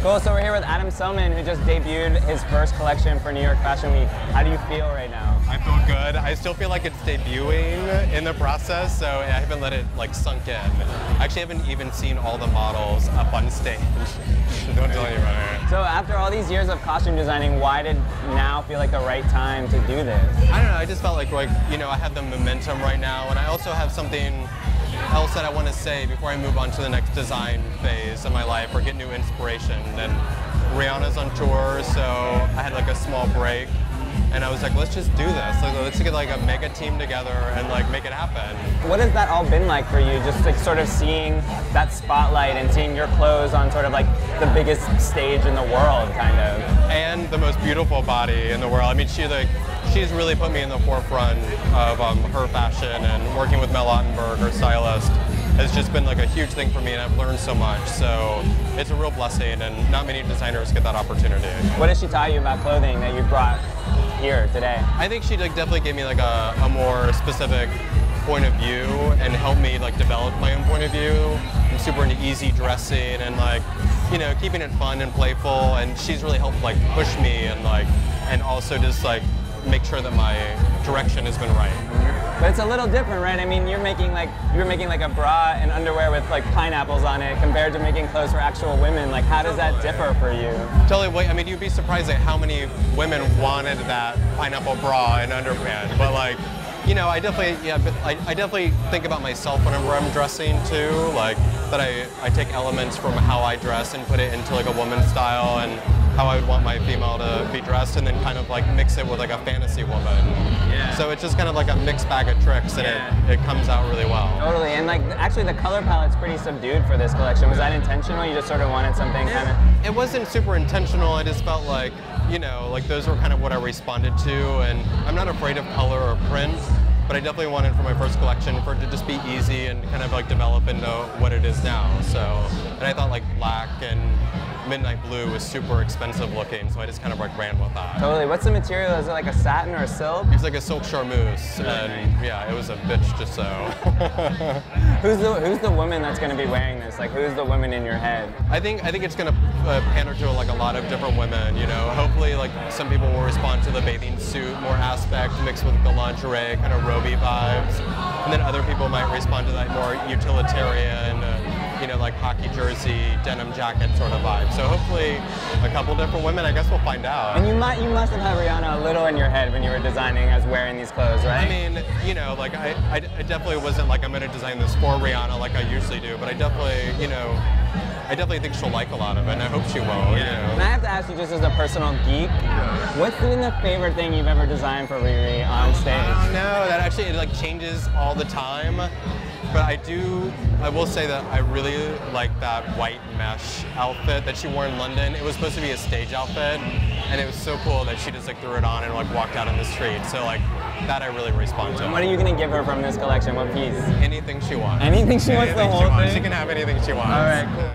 Cool, so we're here with Selman, who just debuted his first collection for New York Fashion Week. How do you feel right now? I feel good. I still feel like it's debuting in the process, so I haven't let it sunk in. I actually haven't even seen all the models up on stage. Don't tell anybody. So after all these years of costume designing, why did now feel like the right time to do this? I don't know, I just felt like I have the momentum right now, and I also have something else that I want to say before I move on to the next design phase of my life or get new inspiration. And Rihanna's on tour, so I had a small break, and I was like, let's just do this. Let's get a mega team together and make it happen. What has that all been like for you? Just sort of seeing that spotlight and seeing your clothes on sort of the biggest stage in the world, kind of. And the most beautiful body in the world. I mean, she's really put me in the forefront of her fashion, and working with Mel Ottenberg, her stylist, has just been a huge thing for me, and I've learned so much. So it's a real blessing, and not many designers get that opportunity. What has she taught you about clothing that you brought here today? I think she definitely gave me a more specific point of view and helped me develop my own point of view. I'm super into easy dressing and keeping it fun and playful, and she's really helped push me and also just make sure that my direction has been right. But it's a little different, right? I mean, you're making a bra and underwear with pineapples on it compared to making clothes for actual women. How does that differ for you? Totally. I mean, you'd be surprised at how many women wanted that pineapple bra and underpants. But I definitely think about myself whenever I'm dressing too. That I take elements from how I dress and put it into a woman's style and how I would want my female to be dressed, and then kind of mix it with a fantasy woman. Yeah. So it's just kind of a mixed bag of tricks, and it comes out really well. Totally, and actually the color palette's pretty subdued for this collection. Was that intentional? You just sort of wanted something kind of... It wasn't super intentional. I just felt those were kind of what I responded to, and I'm not afraid of color or print, but I definitely wanted for my first collection for it to just be easy and kind of develop into what it is now. So, and I thought black and midnight blue was super expensive looking, so I just kind of ran with that. Totally. What's the material? Is it a satin or a silk? It's a silk charmeuse, and yeah, it was a bitch to sew. Who's the woman that's going to be wearing this? Who's the woman in your head? I think it's going to pander to a lot of different women. Hopefully some people will respond to the bathing suit more aspect mixed with the lingerie kind of roby vibes, and then other people might respond to that more utilitarian, hockey jersey, denim jacket sort of vibe. So hopefully a couple different women, I guess we'll find out. And you must have had Rihanna a little in your head when you were designing as wearing these clothes, right? I mean, I definitely wasn't I'm going to design this for Rihanna like I usually do, but I definitely think she'll like a lot of it, and I hope she will. Yeah. And I have to ask you, just as a personal geek, what's been the favorite thing you've ever designed for Riri on stage? I don't know. That actually it changes all the time. But I will say that I really like that white mesh outfit that she wore in London. It was supposed to be a stage outfit, and it was so cool that she just threw it on and walked out in the street. So that I really respond to. And what are you going to give her from this collection? What piece? Anything she wants. Anything she wants, the whole thing? She can have anything she wants. All right, cool.